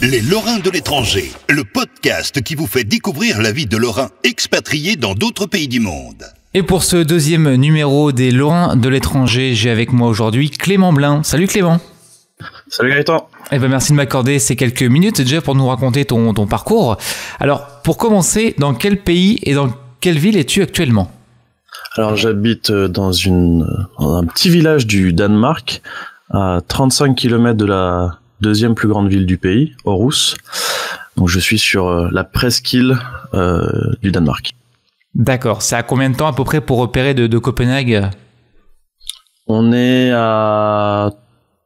Les Lorrains de l'étranger, le podcast qui vous fait découvrir la vie de Lorrains expatriés dans d'autres pays du monde. Et pour ce deuxième numéro des Lorrains de l'étranger, j'ai avec moi aujourd'hui Clément Blin. Salut Clément. Salut Gaëtan. Eh ben merci de m'accorder ces quelques minutes déjà pour nous raconter ton parcours. Alors pour commencer, dans quel pays et dans quelle ville es-tu actuellement ? Alors j'habite dans un petit village du Danemark, à 35 km de la deuxième plus grande ville du pays, Aarhus. Donc je suis sur la presqu'île du Danemark. D'accord, c'est à combien de temps à peu près pour repérer de Copenhague ? On est à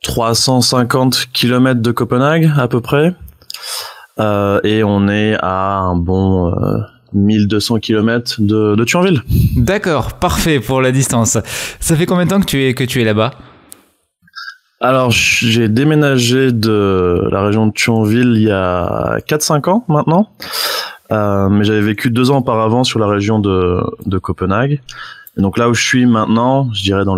350 km de Copenhague à peu près. Et on est à un bon 1200 km de Thionville. D'accord, parfait pour la distance. Ça fait combien de temps que tu es là-bas ? Alors, j'ai déménagé de la région de Thionville il y a 4-5 ans maintenant. Mais j'avais vécu 2 ans auparavant sur la région de Copenhague. Et donc là où je suis maintenant, je dirais dans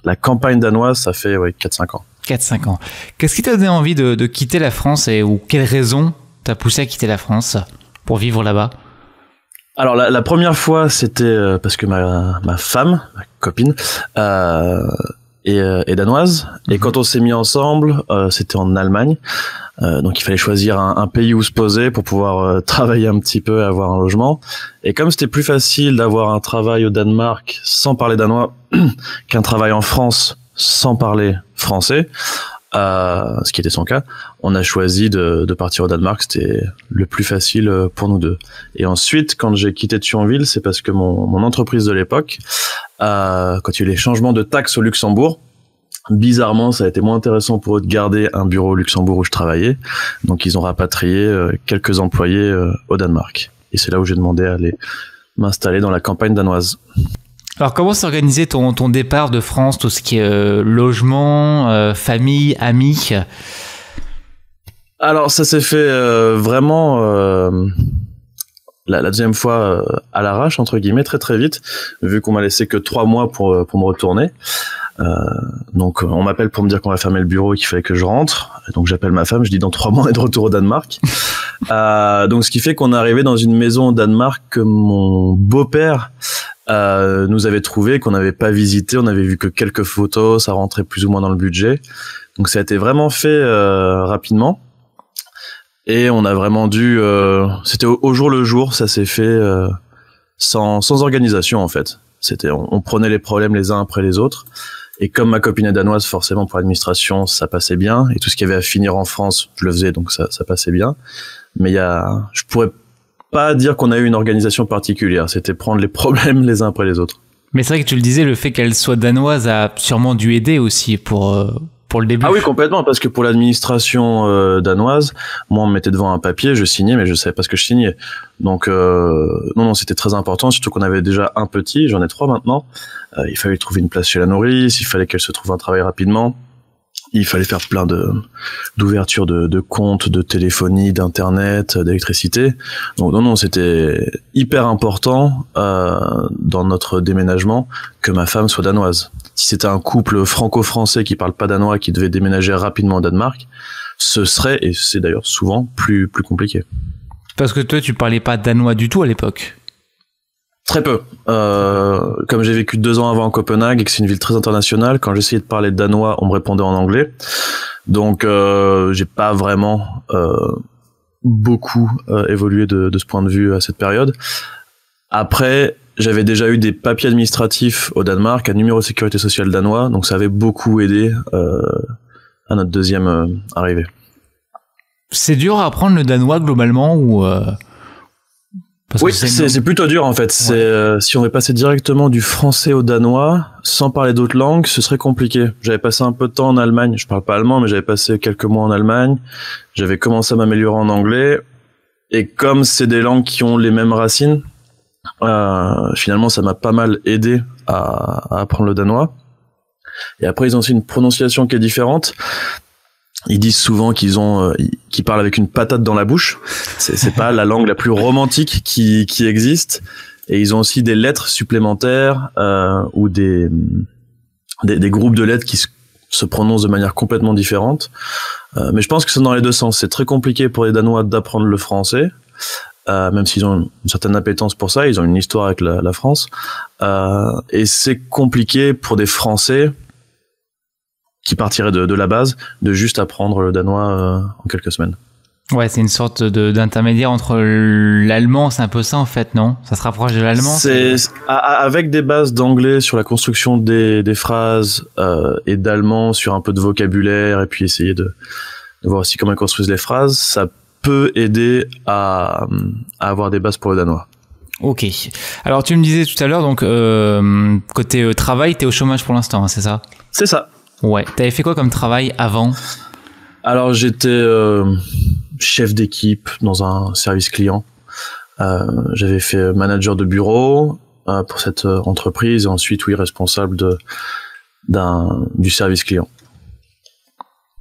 la campagne danoise, ça fait 4-5 ans. 4-5 ans. Qu'est-ce qui t'a donné envie de quitter la France ou quelle raison t'a poussé à quitter la France pour vivre là-bas ? Alors la première fois, c'était parce que ma femme, ma copine, est danoise. Et quand on s'est mis ensemble, c'était en Allemagne. Donc il fallait choisir un pays où se poser pour pouvoir travailler un petit peu et avoir un logement. Et comme c'était plus facile d'avoir un travail au Danemark sans parler danois qu'un travail en France sans parler français, ce qui était son cas, on a choisi de partir au Danemark. C'était le plus facile pour nous deux. Et ensuite, quand j'ai quitté Thionville, c'est parce que mon entreprise de l'époque, quand il y a eu les changements de taxes au Luxembourg, bizarrement, ça a été moins intéressant pour eux de garder un bureau au Luxembourg où je travaillais. Donc, ils ont rapatrié quelques employés au Danemark. Et c'est là où j'ai demandé à aller m'installer dans la campagne danoise. Alors, comment s'est organisé ton départ de France, tout ce qui est logement, famille, amis ? Alors, ça s'est fait vraiment la deuxième fois à l'arrache, entre guillemets, très très vite, vu qu'on m'a laissé que 3 mois pour me retourner. Donc on m'appelle pour me dire qu'on va fermer le bureau et qu'il fallait que je rentre. Et donc j'appelle ma femme, je dis dans 3 mois on est de retour au Danemark. Donc ce qui fait qu'on est arrivé dans une maison au Danemark que mon beau-père nous avait trouvé, qu'on n'avait pas visité, on avait vu que quelques photos, ça rentrait plus ou moins dans le budget. Donc ça a été vraiment fait rapidement. Et on a vraiment dû... c'était au jour le jour, ça s'est fait sans organisation en fait. On prenait les problèmes les uns après les autres. Et comme ma copine est danoise, forcément pour l'administration, ça passait bien. Et tout ce qu'il y avait à finir en France, je le faisais, donc ça passait bien. Mais je pourrais pas dire qu'on a eu une organisation particulière. C'était prendre les problèmes les uns après les autres. Mais c'est vrai que tu le disais, le fait qu'elle soit danoise a sûrement dû aider aussi pour le début. Ah oui, complètement, parce que pour l'administration danoise, moi on me mettait devant un papier, je signais, mais je savais pas ce que je signais. Donc non, c'était très important, surtout qu'on avait déjà un petit, j'en ai 3 maintenant. Il fallait trouver une place chez la nourrice, il fallait qu'elle se trouve un travail rapidement. Il fallait faire plein d'ouvertures de comptes, de téléphonie, d'internet, d'électricité. Donc non, c'était hyper important dans notre déménagement que ma femme soit danoise. Si c'était un couple franco-français qui parle pas danois qui devait déménager rapidement au Danemark, ce serait, et c'est d'ailleurs souvent, plus compliqué. Parce que toi, tu parlais pas danois du tout à l'époque. Très peu. Comme j'ai vécu 2 ans avant à Copenhague et que c'est une ville très internationale, quand j'essayais de parler danois, on me répondait en anglais. Donc j'ai pas vraiment beaucoup évolué de ce point de vue à cette période. Après, j'avais déjà eu des papiers administratifs au Danemark, un numéro de sécurité sociale danois, donc ça avait beaucoup aidé à notre deuxième arrivée. C'est dur à apprendre le danois globalement ou oui, c'est plutôt dur en fait. Ouais. Si on veut passer directement du français au danois sans parler d'autres langues, ce serait compliqué. J'avais passé un peu de temps en Allemagne. Je parle pas allemand, mais j'avais passé quelques mois en Allemagne. J'avais commencé à m'améliorer en anglais. Et comme c'est des langues qui ont les mêmes racines, finalement, ça m'a pas mal aidé à apprendre le danois. Et après, ils ont aussi une prononciation qui est différente. Ils disent souvent qu'ils parlent avec une patate dans la bouche. C'est pas la langue la plus romantique qui existe. Et ils ont aussi des lettres supplémentaires ou des groupes de lettres qui se prononcent de manière complètement différente. Mais je pense que c'est dans les deux sens. C'est très compliqué pour les Danois d'apprendre le français, même s'ils ont une certaine appétence pour ça. Ils ont une histoire avec la France. Et c'est compliqué pour des Français qui partiraient de la base de juste apprendre le danois en quelques semaines. Ouais, c'est une sorte d'intermédiaire entre l'allemand, c'est un peu ça en fait, non? Ça se rapproche de l'allemand? Avec des bases d'anglais sur la construction des phrases et d'allemand sur un peu de vocabulaire et puis essayer de voir aussi comment ils construisent les phrases, ça peut aider à avoir des bases pour le danois. Ok. Alors tu me disais tout à l'heure, donc côté travail, t'es au chômage pour l'instant, hein, c'est ça? C'est ça. Ouais. T'avais fait quoi comme travail avant? Alors j'étais chef d'équipe dans un service client. J'avais fait manager de bureau pour cette entreprise et ensuite responsable du service client.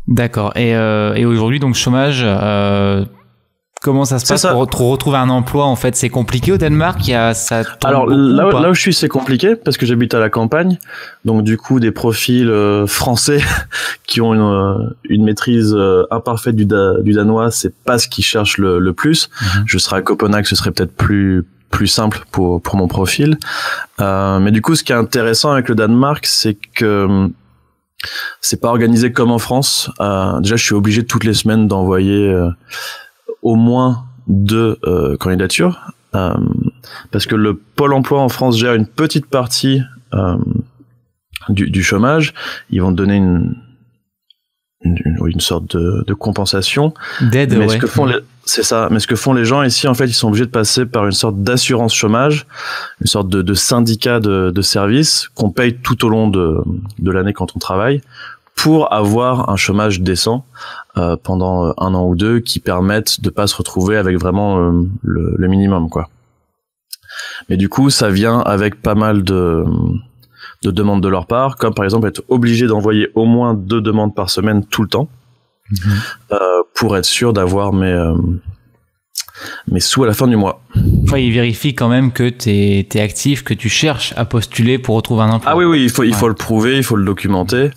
D'accord. Et aujourd'hui donc chômage. Comment ça se passe pour retrouver un emploi en fait? C'est compliqué au Danemark? Alors là où je suis, c'est compliqué parce que j'habite à la campagne, donc du coup des profils français qui ont une maîtrise imparfaite du danois, c'est pas ce qu'ils cherchent le plus. Je serais à Copenhague, ce serait peut-être plus simple pour mon profil. Mais du coup, ce qui est intéressant avec le Danemark, c'est que c'est pas organisé comme en France. Déjà, je suis obligé toutes les semaines d'envoyer au moins 2 candidatures, parce que le Pôle emploi en France gère une petite partie du chômage. Ils vont te donner une sorte de compensation. D'aide, mais c'est ça. Mais ce que font les gens ici, en fait, ils sont obligés de passer par une sorte d'assurance chômage, une sorte de syndicat de services qu'on paye tout au long de l'année quand on travaille, pour avoir un chômage décent pendant 1 an ou 2 qui permettent de pas se retrouver avec vraiment le minimum, quoi. Mais du coup, ça vient avec pas mal de demandes de leur part, comme par exemple être obligé d'envoyer au moins 2 demandes par semaine tout le temps, pour être sûr d'avoir mes sous à la fin du mois. Ouais, ils vérifient quand même que t'es actif, que tu cherches à postuler pour retrouver un emploi. Ah oui, il faut le prouver, il faut le documenter.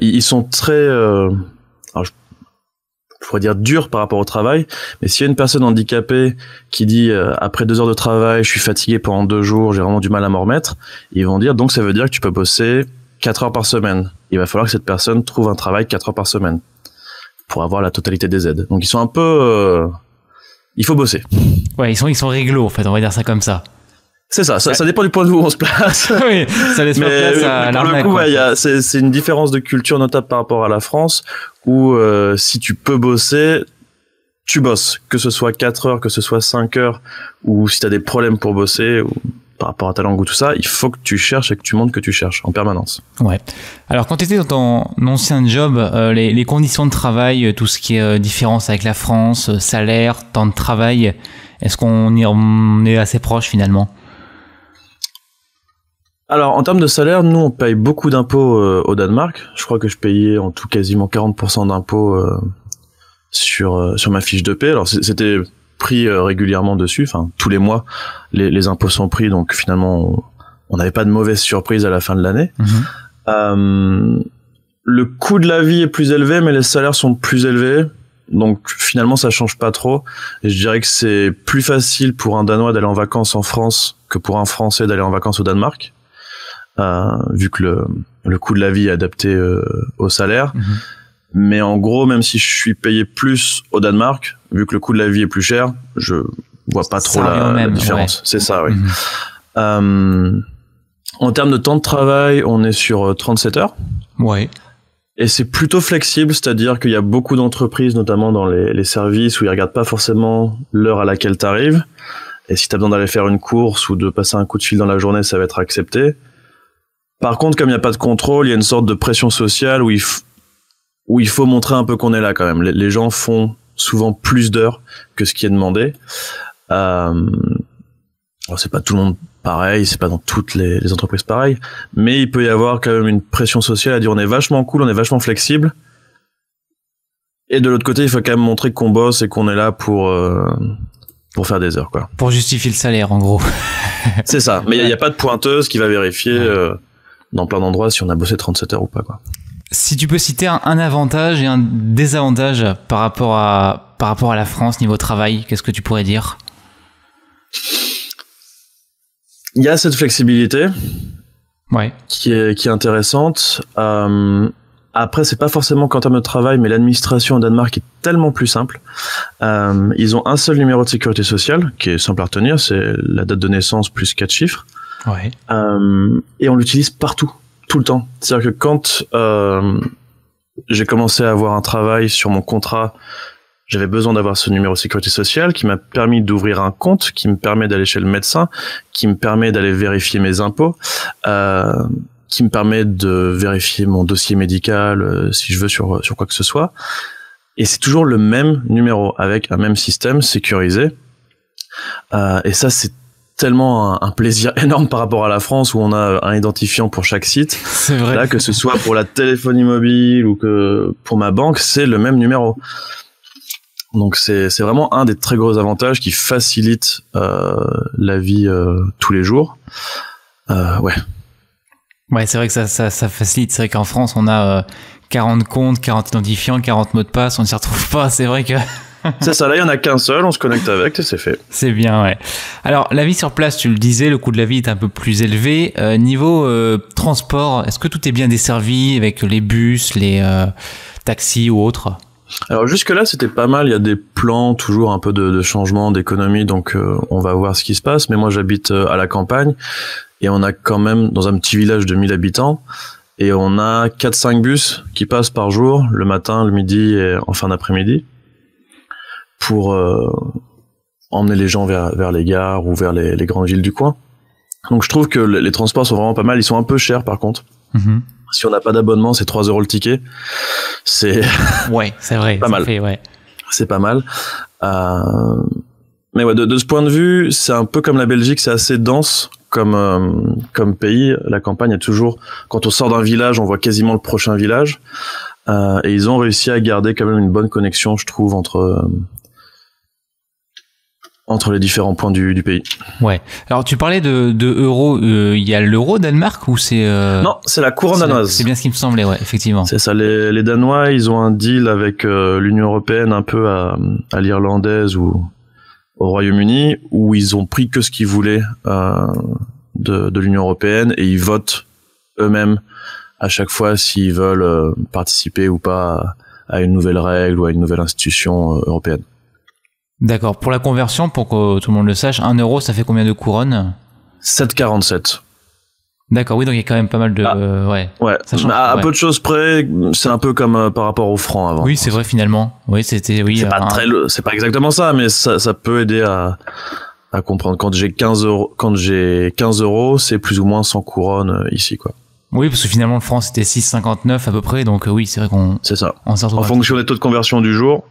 Ils sont très, je pourrais dire durs par rapport au travail, mais s'il y a une personne handicapée qui dit après 2 heures de travail, je suis fatigué pendant 2 jours, j'ai vraiment du mal à m'en remettre, ils vont dire donc ça veut dire que tu peux bosser 4 heures par semaine. Il va falloir que cette personne trouve un travail 4 heures par semaine pour avoir la totalité des aides. Donc ils sont un peu, il faut bosser. Ouais, ils sont réglo en fait, on va dire ça comme ça. C'est ça dépend du point de vue où on se place. Oui, ça laisse pas place à l'arnaque. Pour le coup, c'est une différence de culture notable par rapport à la France, où si tu peux bosser, tu bosses. Que ce soit 4 heures, que ce soit 5 heures, ou si tu as des problèmes pour bosser, ou par rapport à ta langue ou tout ça, il faut que tu cherches et que tu montres que tu cherches en permanence. Ouais. Alors, quand tu étais dans ton ancien job, les conditions de travail, tout ce qui est différence avec la France, salaire, temps de travail, est-ce qu'on est assez proche finalement? Alors, en termes de salaire, nous, on paye beaucoup d'impôts au Danemark. Je crois que je payais en tout quasiment 40% d'impôts sur ma fiche de paie. Alors, c'était pris régulièrement dessus. Enfin, tous les mois, les impôts sont pris. Donc, finalement, on n'avait pas de mauvaise surprise à la fin de l'année. Le coût de la vie est plus élevé, mais les salaires sont plus élevés. Donc, finalement, ça change pas trop. Et je dirais que c'est plus facile pour un Danois d'aller en vacances en France que pour un Français d'aller en vacances au Danemark. Vu que le coût de la vie est adapté au salaire. Mais en gros, même si je suis payé plus au Danemark, vu que le coût de la vie est plus cher, je vois pas trop la différence. Ouais. C'est ça, oui. En termes de temps de travail, on est sur 37 heures. Ouais. Et c'est plutôt flexible, c'est-à-dire qu'il y a beaucoup d'entreprises, notamment dans les services, où ils regardent pas forcément l'heure à laquelle tu arrives. Et si tu as besoin d'aller faire une course ou de passer un coup de fil dans la journée, ça va être accepté. Par contre, comme il n'y a pas de contrôle, il y a une sorte de pression sociale où il faut montrer un peu qu'on est là quand même. Les gens font souvent plus d'heures que ce qui est demandé. Alors c'est pas tout le monde pareil, c'est pas dans toutes les entreprises pareil, mais il peut y avoir quand même une pression sociale à dire on est vachement cool, on est vachement flexible. Et de l'autre côté, il faut quand même montrer qu'on bosse et qu'on est là pour faire des heures, quoi. Pour justifier le salaire, en gros. C'est ça. Mais il n'y a pas de pointeuse qui va vérifier dans plein d'endroits si on a bossé 37 heures ou pas, quoi. Si tu peux citer un avantage et un désavantage par rapport à la France niveau travail, qu'est-ce que tu pourrais dire? Il y a cette flexibilité, ouais, qui est intéressante. Après, c'est pas forcément qu'en termes de travail, mais l'administration au Danemark est tellement plus simple. Ils ont un seul numéro de sécurité sociale qui est simple à retenir, c'est la date de naissance plus 4 chiffres. ouais. Et on l'utilise partout, tout le temps. C'est-à-dire que quand j'ai commencé à avoir un travail sur mon contrat, j'avais besoin d'avoir ce numéro de sécurité sociale qui m'a permis d'ouvrir un compte, qui me permet d'aller chez le médecin, qui me permet d'aller vérifier mes impôts, qui me permet de vérifier mon dossier médical si je veux sur quoi que ce soit. Et c'est toujours le même numéro avec un même système sécurisé. Et ça, c'est tellement un plaisir énorme par rapport à la France où on a un identifiant pour chaque site. C'est vrai. Là, que ce soit pour la téléphonie mobile ou que pour ma banque, c'est le même numéro. Donc c'est vraiment un des très gros avantages qui facilite la vie tous les jours. Ouais. Ouais, c'est vrai que ça facilite. C'est vrai qu'en France, on a 40 comptes, 40 identifiants, 40 mots de passe, on ne s'y retrouve pas. C'est vrai que... C'est ça, là, il n'y en a qu'un seul, on se connecte avec et c'est fait. C'est bien, ouais. Alors, la vie sur place, tu le disais, le coût de la vie est un peu plus élevé. Niveau transport, est-ce que tout est bien desservi avec les bus, les taxis ou autres? Alors jusque-là, c'était pas mal. Il y a des plans, toujours un peu de changement, d'économie, donc on va voir ce qui se passe. Mais moi, j'habite à la campagne et on a quand même, dans un petit village de 1000 habitants, et on a 4-5 bus qui passent par jour, le matin, le midi et en fin d'après-midi, pour emmener les gens vers les gares ou vers les grandes villes du coin. Donc je trouve que les transports sont vraiment pas mal. Ils sont un peu chers par contre. Mm-hmm. Si on n'a pas d'abonnement, c'est 3 € le ticket. C'est ouais, c'est vrai. pas mal. Ouais. C'est pas mal. Mais ouais, de ce point de vue, c'est un peu comme la Belgique, c'est assez dense comme pays. La campagne est toujours, quand on sort d'un village, on voit quasiment le prochain village. Et ils ont réussi à garder quand même une bonne connexion, je trouve, entre les différents points du pays. Ouais. Alors tu parlais de euros, il y a l'euro au Danemark ou c'est Non, c'est la couronne danoise. C'est bien ce qui me semblait, ouais, effectivement. C'est ça, les Danois, ils ont un deal avec l'Union européenne un peu à l'irlandaise ou au Royaume-Uni où ils ont pris que ce qu'ils voulaient de l'Union européenne et ils votent eux-mêmes à chaque fois s'ils veulent participer ou pas à une nouvelle règle ou à une nouvelle institution européenne. D'accord. Pour la conversion, pour que tout le monde le sache, 1 euro, ça fait combien de couronnes? 7,47. D'accord, oui, donc il y a quand même pas mal de... ouais. Ça change, à peu de choses près, c'est un peu comme par rapport au franc avant. Oui, c'est vrai finalement. Oui, c'était... Oui, c'est pas exactement ça, mais ça peut aider à comprendre. Quand j'ai 15 euros, c'est plus ou moins 100 couronnes ici, quoi. Oui, parce que finalement, le franc, c'était 6,59 à peu près, donc oui, c'est vrai qu'on... C'est ça. En fonction des taux de conversion du jour,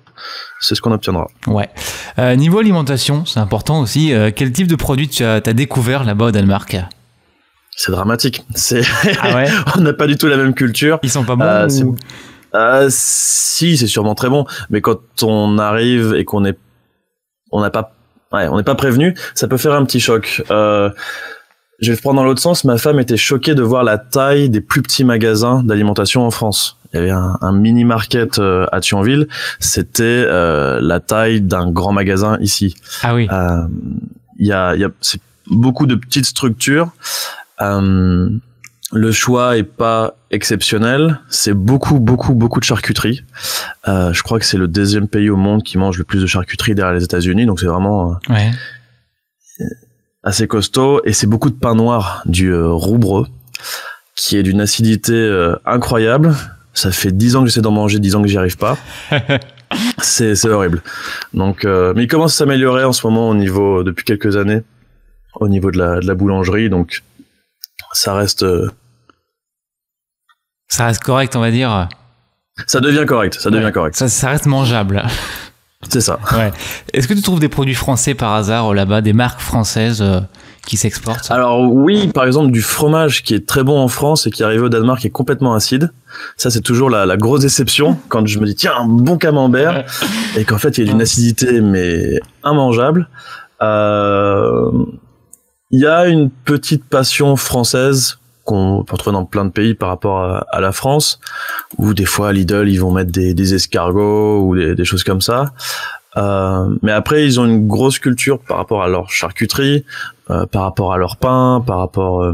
c'est ce qu'on obtiendra. Ouais. Niveau alimentation, c'est important aussi. Quel type de produit tu as découvert là-bas au Danemark? C'est dramatique. Ah ouais. On n'a pas du tout la même culture. Ils sont pas bons Si, c'est sûrement très bon. Mais quand on arrive et on n'est pas prévenu, ça peut faire un petit choc. Je vais le prendre dans l'autre sens. Ma femme était choquée de voir la taille des plus petits magasins d'alimentation en France. Il y avait un mini market à Thionville. C'était la taille d'un grand magasin ici. Ah oui. C'est beaucoup de petites structures. Le choix est pas exceptionnel. C'est beaucoup de charcuterie. Je crois que c'est le 2e pays au monde qui mange le plus de charcuterie derrière les États-Unis. Donc c'est vraiment assez costaud. Et c'est beaucoup de pain noir, du roubreux, qui est d'une acidité incroyable. Ça fait 10 ans que j'essaie d'en manger, 10 ans que j'y arrive pas. C'est horrible. Donc, mais il commence à s'améliorer en ce moment depuis quelques années, au niveau de la boulangerie. Donc, ça reste correct, on va dire. Ça devient correct. Correct. Ça reste mangeable. C'est ça. Ouais. Est-ce que tu trouves des produits français par hasard là-bas, des marques françaises qui s'exportent? Alors oui, par exemple du fromage qui est très bon en France et qui arrive au Danemark est complètement acide. Ça c'est toujours la grosse déception quand je me dis tiens un bon camembert et qu'en fait il y a d'une acidité mais immangeable. Il y a une petite passion française qu'on peut retrouver dans plein de pays par rapport à la France, où des fois Lidl ils vont mettre des escargots ou des choses comme ça. Mais après ils ont une grosse culture par rapport à leur charcuterie, par rapport à leur pain, par rapport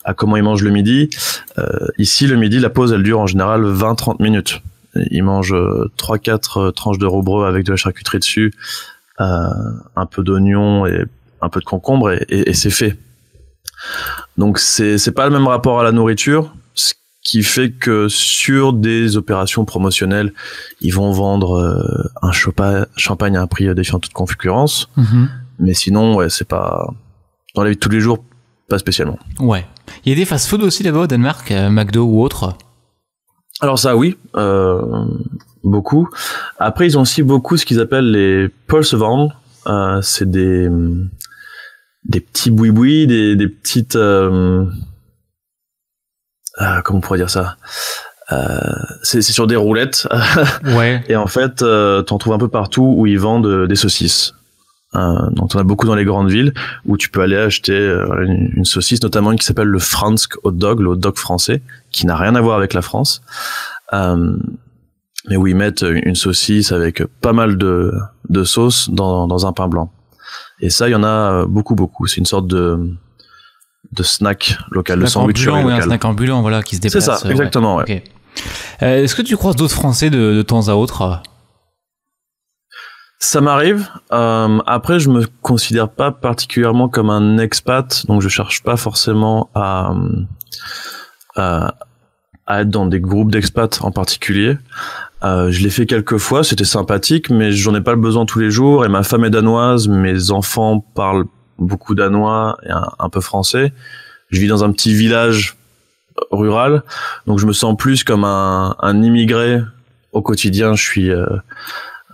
à comment ils mangent le midi. Ici le midi, la pause elle dure en général 20-30 minutes. Ils mangent 3-4 tranches de rogbreux avec de la charcuterie dessus, un peu d'oignon et un peu de concombre et c'est fait. Donc c'est pas le même rapport à la nourriture, ce qui fait que sur des opérations promotionnelles, ils vont vendre un champagne à un prix défiant toute concurrence. Mais sinon, ouais, c'est pas dans la vie de tous les jours, pas spécialement. Ouais. Il y a des fast-food aussi là-bas au Danemark, McDo ou autre. Alors ça, oui, beaucoup. Après, ils ont aussi beaucoup ce qu'ils appellent les pulsevand. C'est des petits boui-boui, des petites comment on pourrait dire ça, c'est sur des roulettes. Ouais. Et en fait t'en trouves un peu partout où ils vendent des saucisses. Donc t'en as beaucoup dans les grandes villes où tu peux aller acheter une saucisse, notamment une qui s'appelle le fransk hot dog, le hot dog français, qui n'a rien à voir avec la France. Mais où ils mettent une saucisse avec pas mal de sauce dans un pain blanc. Et ça, il y en a beaucoup. C'est une sorte de snack local, de sandwich local. Un snack ambulant, voilà, qui se déplace. C'est ça, exactement, ouais. Okay. Est-ce que tu croises d'autres Français de temps à autre? Ça m'arrive. Après, je me considère pas particulièrement comme un expat, donc je cherche pas forcément à être dans des groupes d'expats en particulier. Je l'ai fait quelques fois, c'était sympathique, mais j'en ai pas le besoin tous les jours. Et ma femme est danoise, mes enfants parlent beaucoup danois et un peu français. Je vis dans un petit village rural, donc je me sens plus comme un immigré au quotidien. Je suis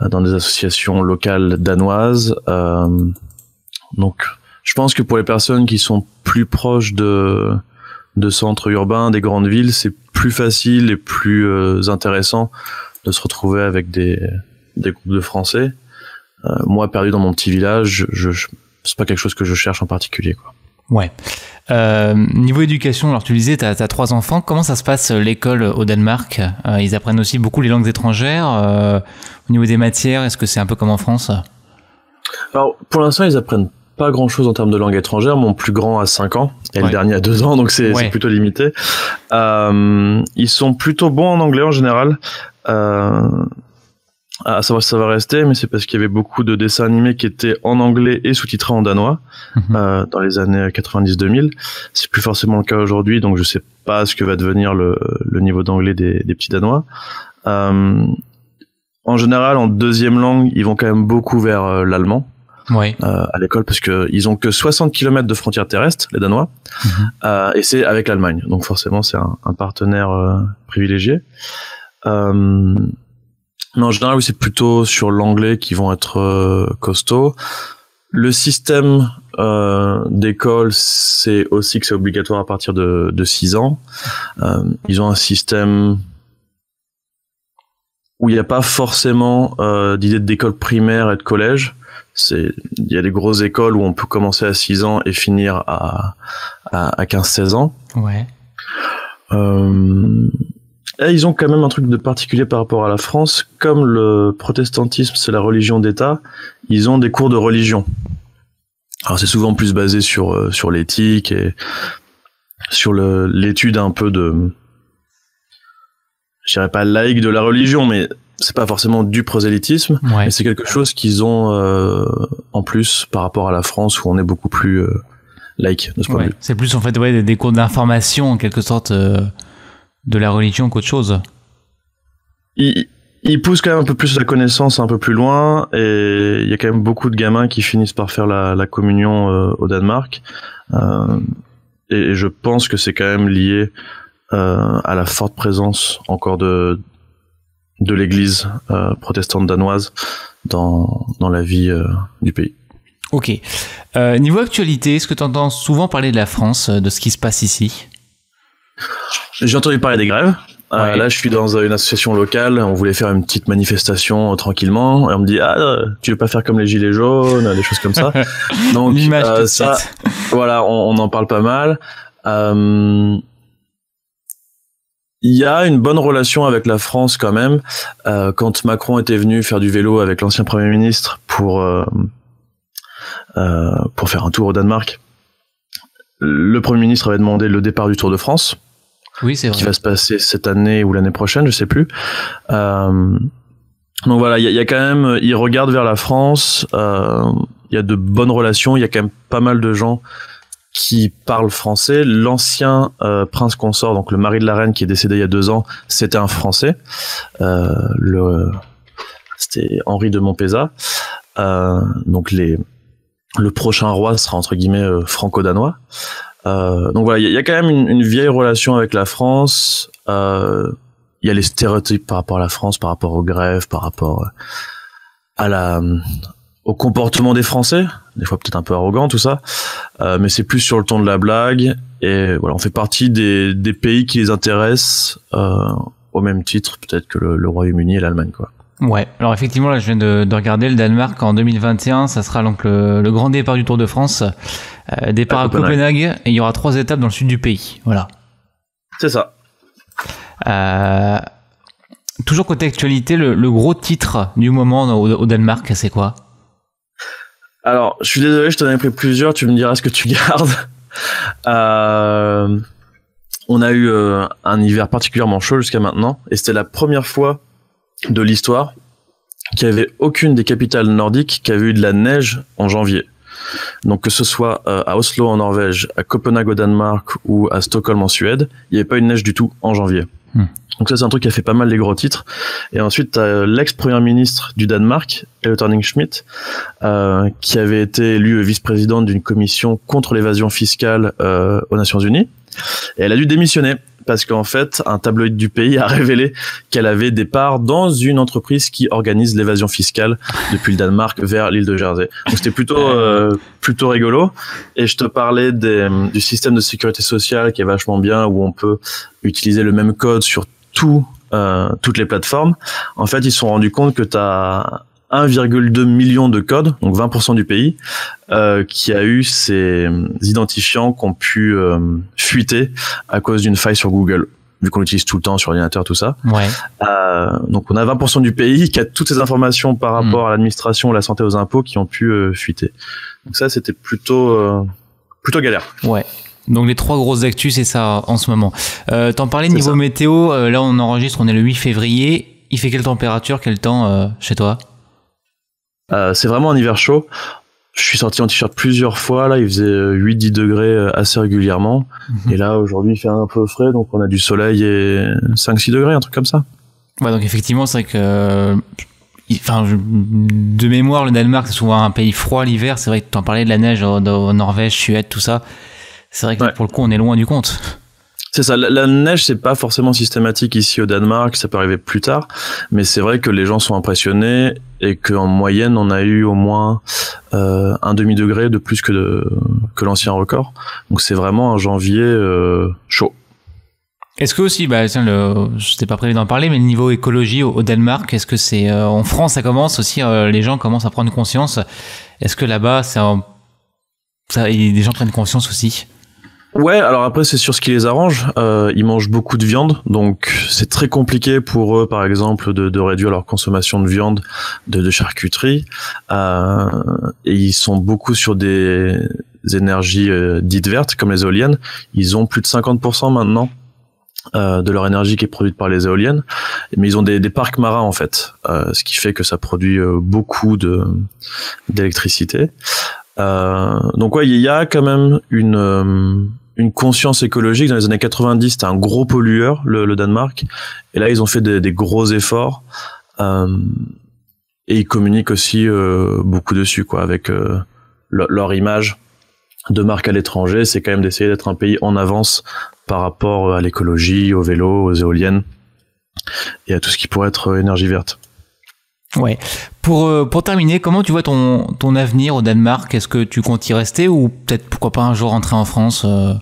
dans des associations locales danoises. Donc, je pense que pour les personnes qui sont plus proches de centres urbains, des grandes villes, c'est plus facile et plus intéressant de se retrouver avec des groupes de Français. Moi, perdu dans mon petit village, c'est pas quelque chose que je cherche en particulier, quoi. Ouais. Niveau éducation, alors tu disais, t'as 3 enfants. Comment ça se passe l'école au Danemark? Ils apprennent aussi beaucoup les langues étrangères. Au niveau des matières, est-ce que c'est un peu comme en France? Alors, pour l'instant, ils apprennent pas grand-chose en termes de langue étrangère. Mon plus grand a 5 ans et le dernier a 2 ans, donc c'est plutôt limité. Ils sont plutôt bons en anglais en général. À savoir si ça va rester, mais c'est parce qu'il y avait beaucoup de dessins animés qui étaient en anglais et sous-titrés en danois dans les années 90-2000. C'est plus forcément le cas aujourd'hui, donc je sais pas ce que va devenir le niveau d'anglais des petits danois. En général, en deuxième langue, ils vont quand même beaucoup vers l'allemand. Ouais. À l'école, parce que ils ont que 60 km de frontières terrestres, les Danois, et c'est avec l'Allemagne. Donc forcément, c'est un partenaire privilégié. Mais en général, oui, c'est plutôt sur l'anglais qui vont être costauds. Le système d'école, c'est aussi que c'est obligatoire à partir de 6 ans. Ils ont un système où il n'y a pas forcément d'idée d'école primaire et de collège. Il y a des grosses écoles où on peut commencer à 6 ans et finir à 15-16 ans. Ouais. Et ils ont quand même un truc de particulier par rapport à la France. Comme le protestantisme, c'est la religion d'État, ils ont des cours de religion. Alors c'est souvent plus basé sur l'éthique et sur l'étude un peu je dirais pas laïque de la religion, mais c'est pas forcément du prosélytisme, mais c'est quelque chose qu'ils ont en plus par rapport à la France où on est beaucoup plus laïque de ce point de vue. C'est plus en fait des cours d'information en quelque sorte de la religion qu'autre chose. Il pousse quand même un peu plus la connaissance un peu plus loin, et il y a quand même beaucoup de gamins qui finissent par faire la communion au Danemark, et je pense que c'est quand même lié à la forte présence encore de l'église protestante danoise dans la vie du pays. Ok. Niveau actualité, est-ce que tu entends souvent parler de la France, de ce qui se passe ici? J'ai entendu parler des grèves. Là, je suis dans une association locale. On voulait faire une petite manifestation tranquillement. Et on me dit, tu veux pas faire comme les gilets jaunes, des choses comme ça. Donc, ça, voilà, on en parle pas mal. Il y a une bonne relation avec la France quand même. Quand Macron était venu faire du vélo avec l'ancien Premier ministre pour faire un tour au Danemark, le Premier ministre avait demandé le départ du Tour de France. Oui, c'est vrai. Qui va se passer cette année ou l'année prochaine, je sais plus. Donc voilà, il y a quand même, ils regardent vers la France. Il y a de bonnes relations. Il y a quand même pas mal de gens qui parlent français. L'ancien prince consort, donc le mari de la reine qui est décédé il y a 2 ans, c'était un Français. C'était Henri de Montpezat. Donc le prochain roi sera entre guillemets franco-danois. Donc voilà, il y a quand même une vieille relation avec la France. Il y a les stéréotypes par rapport à la France, par rapport aux grèves, par rapport au comportement des Français, des fois peut-être un peu arrogant tout ça, mais c'est plus sur le ton de la blague. Et voilà, on fait partie des pays qui les intéressent au même titre peut-être que le Royaume-Uni et l'Allemagne, quoi. Ouais, alors effectivement, là je viens de regarder le Danemark en 2021, ça sera donc le grand départ du Tour de France, départ à Copenhague, et il y aura 3 étapes dans le sud du pays, voilà. C'est ça. Toujours côté actualité, le gros titre du moment au Danemark, c'est quoi? Alors, je suis désolé, je t'en ai pris plusieurs, tu me diras ce que tu gardes. On a eu un hiver particulièrement chaud jusqu'à maintenant, et c'était la première fois de l'histoire qu'il n'y avait aucune des capitales nordiques qui avait eu de la neige en janvier. Donc que ce soit à Oslo en Norvège, à Copenhague au Danemark ou à Stockholm en Suède, il n'y avait pas eu de neige du tout en janvier. Donc ça c'est un truc qui a fait pas mal les gros titres. Et ensuite t'as l'ex-premier ministre du Danemark, Helle Thorning-Schmidt, qui avait été élu vice-présidente d'une commission contre l'évasion fiscale aux Nations Unies. Et elle a dû démissionner parce qu'en fait, un tabloïd du pays a révélé qu'elle avait des parts dans une entreprise qui organise l'évasion fiscale depuis le Danemark vers l'île de Jersey. Donc c'était plutôt rigolo. Et je te parlais du système de sécurité sociale qui est vachement bien, où on peut utiliser le même code sur toutes les plateformes. En fait, ils se sont rendus compte que tu as 1,2 million de codes, donc 20% du pays, qui a eu ces identifiants qui ont pu fuiter à cause d'une faille sur Google, vu qu'on l'utilise tout le temps sur ordinateur, tout ça. Ouais. Donc on a 20% du pays qui a toutes ces informations par rapport à l'administration, la santé, aux impôts qui ont pu fuiter. Donc ça, c'était plutôt galère. Ouais. Donc les 3 grosses actus, c'est ça en ce moment. T'en parlais niveau météo, là on enregistre, on est le 8 février. Il fait quelle température, quel temps chez toi? C'est vraiment un hiver chaud. Je suis sorti en t-shirt plusieurs fois, là il faisait 8-10 degrés assez régulièrement. Et là aujourd'hui il fait un peu frais, donc on a du soleil et 5-6 degrés, un truc comme ça. Ouais, donc effectivement c'est vrai que de mémoire le Danemark c'est souvent un pays froid l'hiver. C'est vrai que tu en parlais de la neige en Norvège, Suède, tout ça. C'est vrai que pour le coup on est loin du compte. C'est ça, la neige c'est pas forcément systématique ici au Danemark, ça peut arriver plus tard, mais c'est vrai que les gens sont impressionnés et qu'en moyenne on a eu au moins un demi-degré de plus que l'ancien record. Donc c'est vraiment un janvier chaud. Est-ce que aussi, je t'ai pas prévu d'en parler, mais le niveau écologie au Danemark, est-ce que c'est en France ça commence aussi, les gens commencent à prendre conscience. Est-ce que là-bas les gens prennent conscience aussi? Ouais, alors après c'est sur ce qui les arrange. Ils mangent beaucoup de viande, donc c'est très compliqué pour eux, par exemple, de réduire leur consommation de viande, de charcuterie. Et ils sont beaucoup sur des énergies dites vertes, comme les éoliennes. Ils ont plus de 50% maintenant de leur énergie qui est produite par les éoliennes, mais ils ont des parcs marins en fait, ce qui fait que ça produit beaucoup d'électricité. Donc ouais, il y a quand même une conscience écologique. Dans les années 90, c'était un gros pollueur, le Danemark. Et là, ils ont fait des gros efforts. Et ils communiquent aussi beaucoup dessus, quoi, avec leur image de marque à l'étranger. C'est quand même d'essayer d'être un pays en avance par rapport à l'écologie, au vélo, aux éoliennes et à tout ce qui pourrait être énergie verte. Ouais. Pour terminer, comment tu vois ton avenir au Danemark? Est-ce que tu comptes y rester ou peut-être pourquoi pas un jour rentrer en France en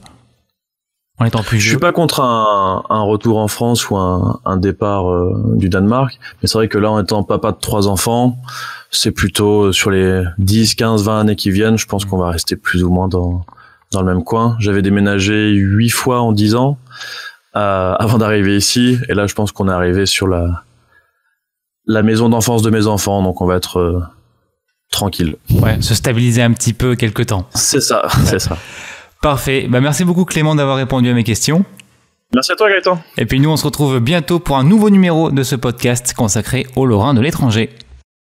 étant plus vieux? Je suis pas contre un retour en France ou un départ du Danemark, mais c'est vrai que là, en étant papa de 3 enfants, c'est plutôt sur les 10, 15, 20 années qui viennent, je pense qu'on va rester plus ou moins dans le même coin. J'avais déménagé 8 fois en 10 ans. avant d'arriver ici. Et là, je pense qu'on est arrivé sur la maison d'enfance de mes enfants, donc on va être tranquille. Ouais, se stabiliser un petit peu quelque temps. C'est ça, c'est ça. Parfait. Merci beaucoup Clément d'avoir répondu à mes questions. Merci à toi Gaëtan. Et puis nous, on se retrouve bientôt pour un nouveau numéro de ce podcast consacré aux Lorrains de l'étranger.